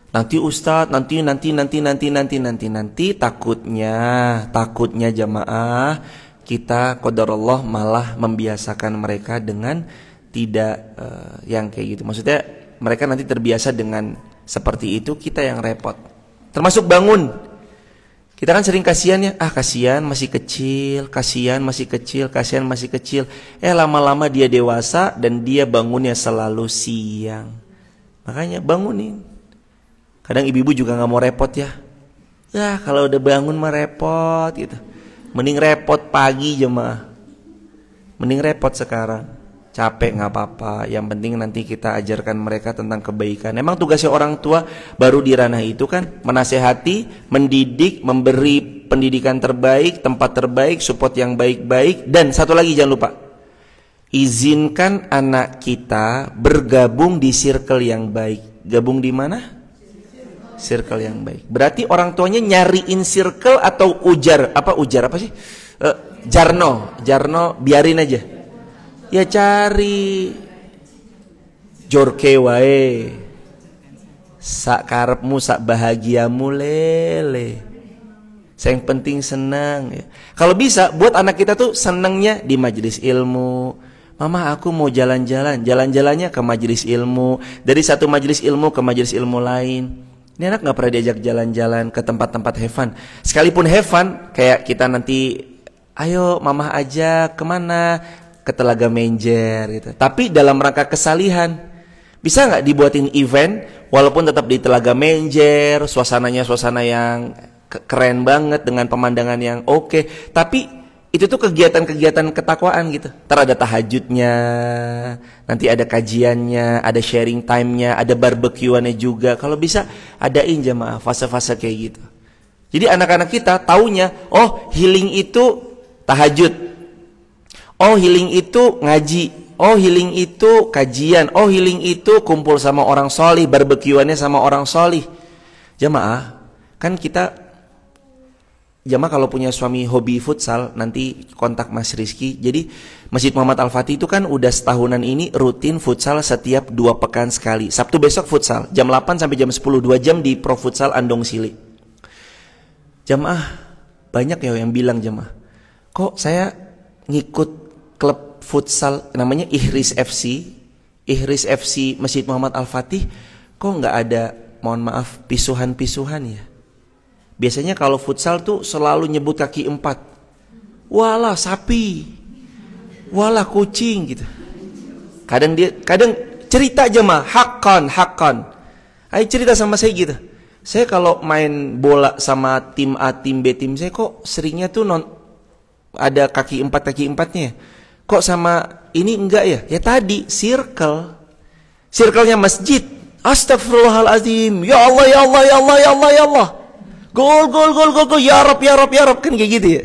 Nanti Ustadz, nanti takutnya jamaah kita qadarullah malah membiasakan mereka dengan tidak yang kayak gitu. Maksudnya mereka nanti terbiasa dengan seperti itu, kita yang repot. Termasuk bangun. Kita kan sering kasihan ya, kasihan masih kecil. Lama-lama dia dewasa dan dia bangunnya selalu siang. Makanya bangunin. Kadang ibu-ibu juga nggak mau repot ya. Ya kalau udah bangun mah repot gitu. Mending repot pagi jemaah. Mending repot sekarang. Capek nggak apa-apa. Yang penting nanti kita ajarkan mereka tentang kebaikan. Emang tugasnya orang tua baru di ranah itu kan menasehati, mendidik, memberi pendidikan terbaik, tempat terbaik, support yang baik-baik. Dan satu lagi jangan lupa, izinkan anak kita bergabung di circle yang baik. Gabung di mana? Circle yang baik. Berarti orang tuanya nyariin circle atau ujar apa sih? Jarno biarin aja. Ya cari jorke wae. Sak karepmu, sak bahagiamu lele. Yang penting senang ya. Kalau bisa buat anak kita tuh senangnya di majelis ilmu. Mama aku mau jalan-jalan. Jalan-jalannya ke majelis ilmu. Dari satu majelis ilmu ke majelis ilmu lain. Ini anak gak pernah diajak jalan-jalan ke tempat-tempat have fun. Sekalipun have fun, kayak kita nanti, ayo mama ajak kemana? Ke Telaga Menjer gitu. Tapi dalam rangka kesalihan, bisa nggak dibuatin event walaupun tetap di Telaga Menjer, suasananya suasana yang keren banget dengan pemandangan yang oke. Tapi itu tuh kegiatan-kegiatan ketakwaan gitu. Ntar ada tahajudnya, nanti ada kajiannya, ada sharing time-nya, ada barbekyuannya juga. Kalau bisa adain jamaah fase-fase kayak gitu. Jadi anak-anak kita taunya, oh healing itu tahajud. Oh healing itu ngaji. Oh healing itu kajian. Oh healing itu kumpul sama orang solih, barbekyuannya sama orang solih. Jamaah, kan kita jamaah kalau punya suami hobi futsal, nanti kontak Mas Rizky. Jadi Masjid Muhammad Al-Fatih itu kan udah setahunan ini rutin futsal setiap 2 pekan sekali. Sabtu besok futsal, jam 8 sampai jam 10, 2 jam di Pro Futsal Andong Sili. Jamaah, banyak ya yang bilang jamaah, kok saya ngikut klub futsal namanya Ihris FC Masjid Muhammad Al-Fatih, kok nggak ada, mohon maaf, pisuhan-pisuhan ya. Biasanya kalau futsal tuh selalu nyebut kaki 4. Walah sapi, walah kucing gitu. Kadang cerita aja mah hakon. Ayo cerita sama saya gitu. Saya kalau main bola sama tim A, tim B, tim saya kok seringnya tuh ada kaki 4-nya. Kok sama ini enggak ya? Ya tadi circle-nya masjid. Astagfirullahalazim. Ya Allah. Gol. Ya Rab kan kayak gitu ya.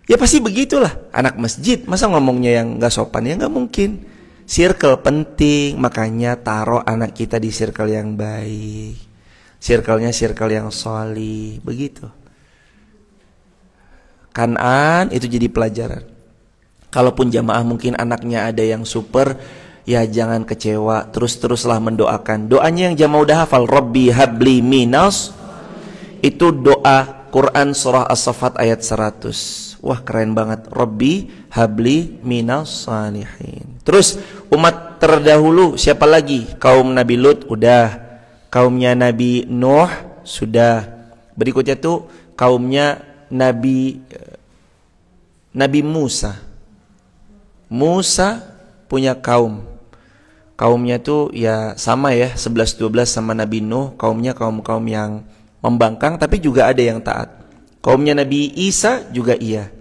Ya pasti begitulah. Anak masjid masa ngomongnya yang enggak sopan ya, enggak mungkin. Circle penting, makanya taruh anak kita di circle yang baik. Circle-nya circle yang sholih, begitu. Kanan itu jadi pelajaran. Kalaupun jamaah mungkin anaknya ada yang super, ya jangan kecewa, terus-teruslah mendoakan. Doanya yang jamaah udah hafal, Rabbi habli minas, itu doa Quran surah As-Saffat ayat 100. Wah keren banget, Rabbi habli minas salihin. Terus umat terdahulu siapa lagi? Kaum Nabi Lut udah, kaumnya Nabi Nuh sudah. Berikutnya tuh kaumnya Nabi Musa punya kaumnya tuh ya sama ya 11-12 sama Nabi Nuh, kaumnya kaum yang membangkang tapi juga ada yang taat. Kaumnya Nabi Isa juga iya.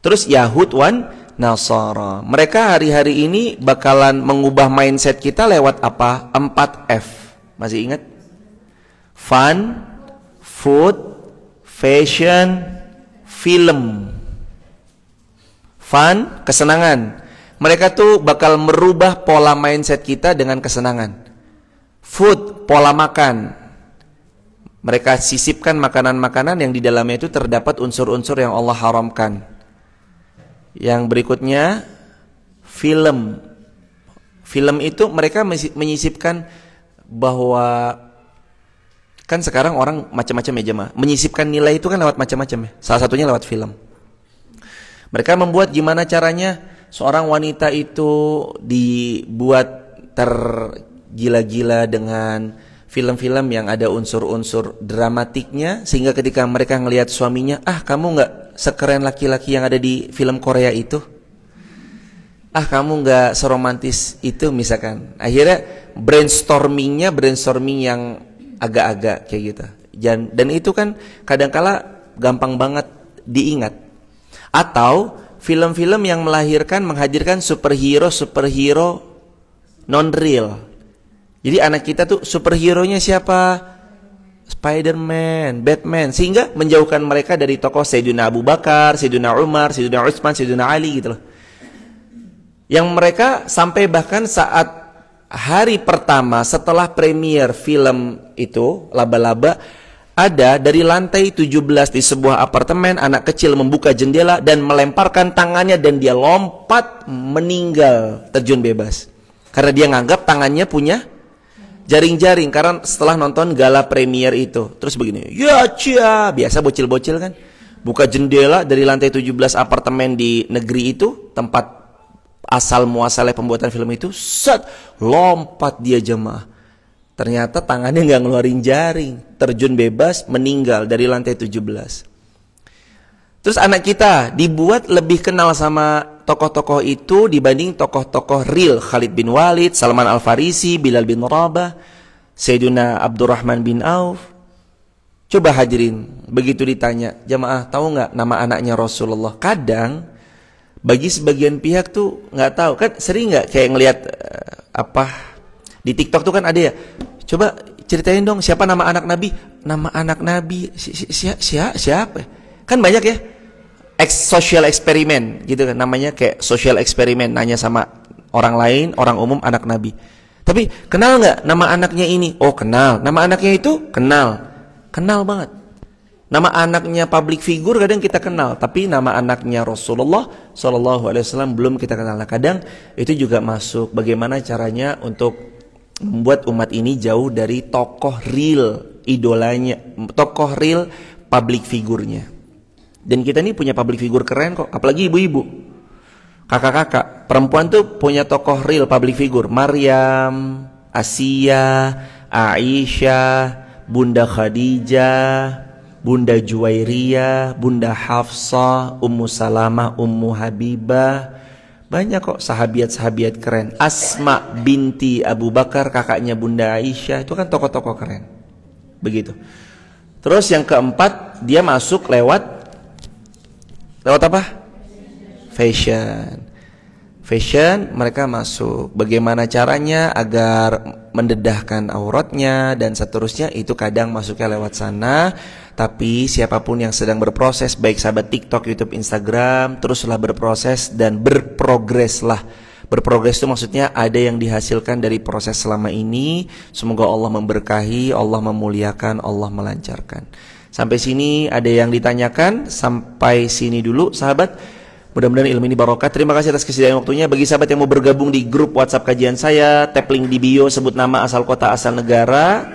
Terus Yahud wan Nasara, mereka hari-hari ini bakalan mengubah mindset kita lewat apa? 4F. Masih ingat? Fun, food, fashion, film. Fun, kesenangan. Mereka tuh bakal merubah pola mindset kita dengan kesenangan. Food, pola makan. Mereka sisipkan makanan-makanan yang di dalamnya itu terdapat unsur-unsur yang Allah haramkan. Yang berikutnya, film. Film itu mereka menyisipkan bahwa kan sekarang orang macam-macam ya jemaah. Menyisipkan nilai itu kan lewat macam-macam ya. Salah satunya lewat film. Mereka membuat gimana caranya seorang wanita itu dibuat tergila-gila dengan film-film yang ada unsur-unsur dramatiknya, sehingga ketika mereka ngelihat suaminya, kamu nggak sekeren laki-laki yang ada di film Korea itu, kamu nggak seromantis itu misalkan. Akhirnya brainstorming yang agak-agak kayak gitu. Dan itu kan kadangkala gampang banget diingat. Atau film-film yang menghadirkan superhero non-real. Jadi anak kita tuh superhero-nya siapa? Spider-Man, Batman. Sehingga menjauhkan mereka dari tokoh Sayyidina Abu Bakar, Sayyidina Umar, Sayyidina Utsman, Sayyidina Ali gitu loh. Yang mereka sampai bahkan saat hari pertama setelah premier film itu, Laba-Laba, ada dari lantai 17 di sebuah apartemen, anak kecil membuka jendela dan melemparkan tangannya dan dia lompat meninggal terjun bebas. Karena dia nganggap tangannya punya jaring-jaring karena setelah nonton gala premier itu. Terus begini, ya cia, biasa bocil-bocil kan. Buka jendela dari lantai 17 apartemen di negeri itu, tempat asal muasalnya pembuatan film itu, set, lompat dia jemaah. Ternyata tangannya nggak ngeluarin jaring, terjun bebas, meninggal dari lantai 17. Terus anak kita dibuat lebih kenal sama tokoh-tokoh itu dibanding tokoh-tokoh real, Khalid bin Walid, Salman Al-Farisi, Bilal bin Rabah, Sayyidina Abdurrahman bin Auf. Coba hadirin, begitu ditanya, jamaah tahu nggak nama anaknya Rasulullah? Kadang bagi sebagian pihak tuh nggak tahu, kan sering nggak kayak ngelihat di TikTok tuh kan ada ya, coba ceritain dong siapa nama anak Nabi. Nama anak Nabi siapa? Kan banyak ya, social eksperimen gitu kan, namanya kayak social eksperimen, nanya sama orang lain, orang umum, anak Nabi. Tapi kenal nggak nama anaknya ini? Oh kenal. Nama anaknya itu kenal banget. Nama anaknya public figure kadang kita kenal, tapi nama anaknya Rasulullah SAW belum kita kenal. Nah, kadang itu juga masuk bagaimana caranya untuk membuat umat ini jauh dari tokoh real idolanya, tokoh real public figurnya. Dan kita ini punya public figure keren kok, apalagi ibu-ibu, kakak-kakak, perempuan tuh punya tokoh real public figure. Maryam, Asia, Aisyah, Bunda Khadijah, Bunda Juwairiyah, Bunda Hafsah, Ummu Salamah, Ummu Habibah. Banyak kok sahabiat-sahabiat keren. Asma binti Abu Bakar, kakaknya Bunda Aisyah, itu kan tokoh-tokoh keren. Begitu. Terus yang keempat, dia masuk lewat apa? Fashion, mereka masuk. Bagaimana caranya agar mendedahkan auratnya dan seterusnya, itu kadang masuknya lewat sana. Tapi siapapun yang sedang berproses, baik sahabat TikTok, YouTube, Instagram, teruslah berproses dan berprogreslah. Berprogres itu maksudnya ada yang dihasilkan dari proses selama ini. Semoga Allah memberkahi, Allah memuliakan, Allah melancarkan. Sampai sini ada yang ditanyakan? Sampai sini dulu sahabat. Mudah-mudahan ilmu ini barokah. Terima kasih atas kesediaan waktunya. Bagi sahabat yang mau bergabung di grup WhatsApp kajian saya, tap link di bio, sebut nama, asal kota, asal negara.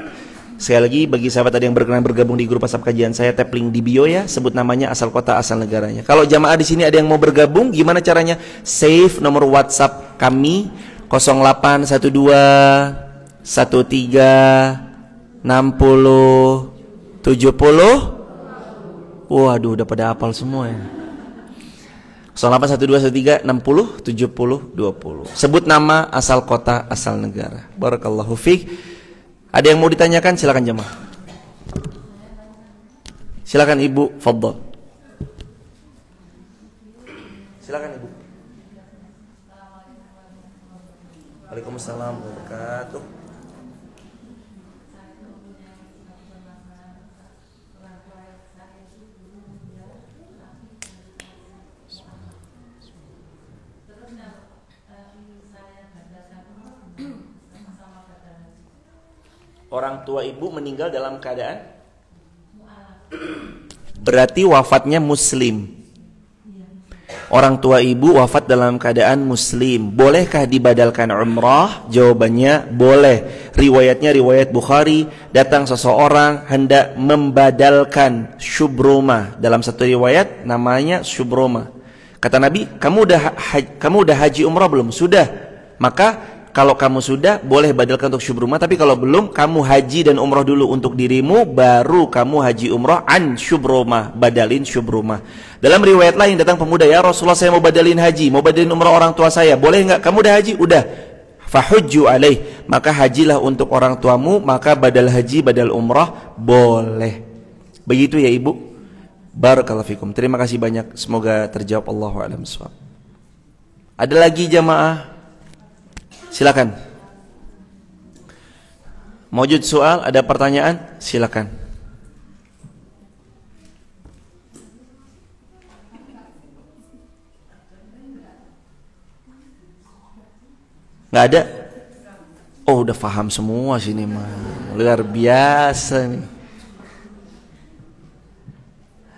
Sekali lagi, bagi sahabat ada yang berkenan bergabung di grup WhatsApp kajian saya, tap link di bio ya, sebut namanya, asal kota, asal negaranya. Kalau jamaah di sini ada yang mau bergabung, gimana caranya? Save nomor WhatsApp kami 0812 13 60 70. Waduh, udah pada hafal semua ya. 0812 13 60 70 20. Sebut nama, asal kota, asal negara. Barakallahu fiik. Ada yang mau ditanyakan? Silakan jemaah. Silakan Ibu, fadhal. Silakan Ibu. Waalaikumsalam warahmatullahi wabarakatuh. Orang tua ibu meninggal dalam keadaan berarti wafatnya muslim. Orang tua ibu wafat dalam keadaan muslim. Bolehkah dibadalkan umrah? Jawabannya boleh. Riwayatnya riwayat Bukhari. Datang seseorang hendak membadalkan syubrumah. Dalam satu riwayat namanya syubrumah. Kata Nabi, kamu udah haji umrah belum? Sudah. Maka kalau kamu sudah, boleh badalkan untuk syubrumah. Tapi kalau belum, kamu haji dan umrah dulu untuk dirimu, baru kamu haji umrah an syubrumah, badalin syubrumah. Dalam riwayat lain datang pemuda, ya Rasulullah, saya mau badalin haji, mau badalin umrah orang tua saya, boleh nggak? Kamu udah haji? Udah. Fahujju alaih, maka hajilah untuk orang tuamu, maka badal haji, badal umrah boleh. Begitu ya ibu. Barakallahu fikum. Terima kasih banyak. Semoga terjawab. Allahu a'lam bishawab. Ada lagi jamaah? Silakan. Maujud soal, ada pertanyaan? Silakan. Nggak ada? Oh, udah paham semua sini mah. Luar biasa nih.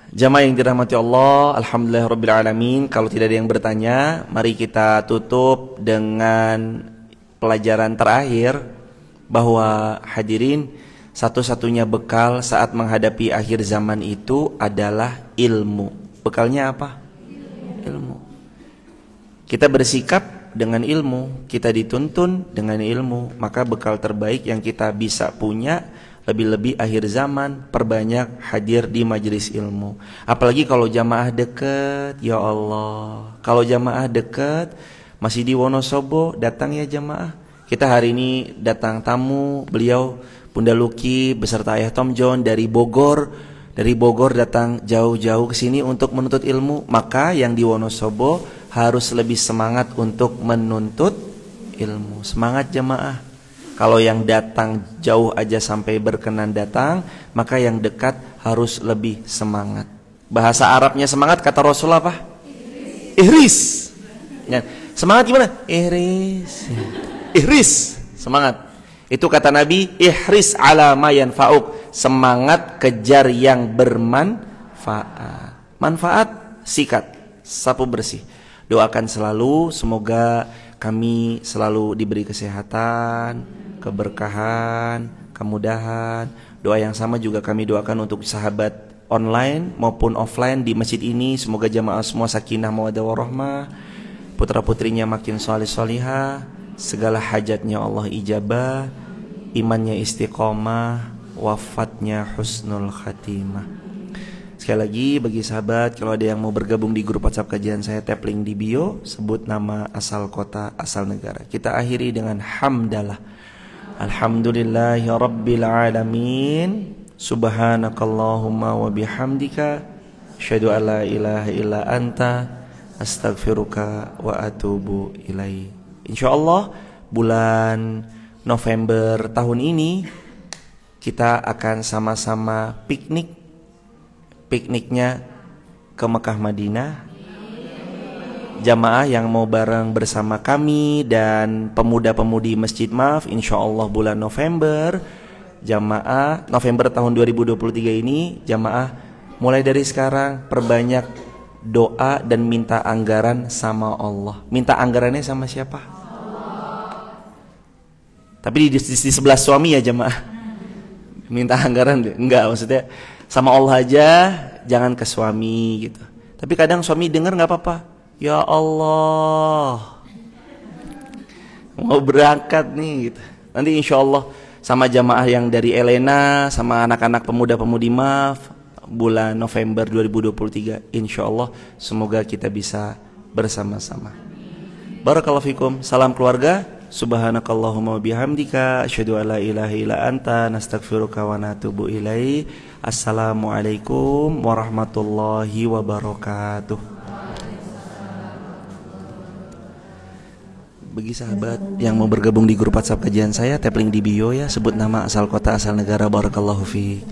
Jamaah yang dirahmati Allah, alhamdulillahirabbil alamin. Kalau tidak ada yang bertanya, mari kita tutup dengan pelajaran terakhir bahwa hadirin, satu-satunya bekal saat menghadapi akhir zaman itu adalah ilmu. Bekalnya apa? Ilmu. Kita bersikap dengan ilmu, kita dituntun dengan ilmu, maka bekal terbaik yang kita bisa punya, lebih-lebih akhir zaman, perbanyak hadir di majelis ilmu. Apalagi kalau jamaah dekat, ya Allah. Kalau jamaah dekat, masih di Wonosobo, datang ya jamaah. Kita hari ini datang tamu, beliau Bunda Luki beserta Ayah Tom John dari Bogor. Dari Bogor datang jauh-jauh ke sini untuk menuntut ilmu. Maka yang di Wonosobo harus lebih semangat untuk menuntut ilmu. Semangat jamaah. Kalau yang datang jauh aja sampai berkenan datang, maka yang dekat harus lebih semangat. Bahasa Arabnya semangat, kata Rasul apa? Ihris. Ya. Semangat gimana? Ihris. Ihris, semangat. Itu kata Nabi, ihris ala ma yanfa'uk. Semangat kejar yang bermanfaat. Manfaat, sikat, sapu bersih. Doakan selalu, semoga kami selalu diberi kesehatan, keberkahan, kemudahan. Doa yang sama juga kami doakan untuk sahabat online maupun offline di masjid ini. Semoga jamaah semua sakinah mawaddah warahmah, putra-putrinya makin salih-salihah, segala hajatnya Allah ijabah, imannya istiqomah, wafatnya husnul khatimah. Sekali lagi bagi sahabat, kalau ada yang mau bergabung di grup WhatsApp kajian saya, tap link di bio, sebut nama, asal kota, asal negara. Kita akhiri dengan hamdalah. Alhamdulillahi rabbil alamin. Subhanakallahumma wa bihamdika, asyhadu an la ilaha illa anta, astaghfiruka wa atubu ilaik. Insyaallah bulan November tahun ini kita akan sama-sama pikniknya ke Mekah Madinah. Jamaah yang mau bareng bersama kami dan pemuda-pemudi Masjid Maf, insyaallah bulan November, jamaah November tahun 2023 ini, jamaah mulai dari sekarang perbanyak doa dan minta anggaran sama Allah. Minta anggarannya sama siapa? Tapi di sebelah suami ya jamaah. Minta anggaran enggak, maksudnya sama Allah aja, jangan ke suami gitu. Tapi kadang suami dengar nggak apa-apa. Ya Allah, mau berangkat nih gitu. Nanti insya Allah sama jamaah yang dari Elena, sama anak-anak pemuda-pemudi Maf, bulan November 2023, insya Allah semoga kita bisa bersama-sama. Barakallahu fikum. Salam keluarga. Subhanakallahumma bihamdika, asyhadu an la ilaha illa anta, nastaghfiruka wa natubu ilaik. Assalamualaikum warahmatullahi wabarakatuh. Bagi sahabat yang mau bergabung di grup WhatsApp kajian saya, tap link di bio ya, sebut nama, asal kota, asal negara. Barakallahu fiik.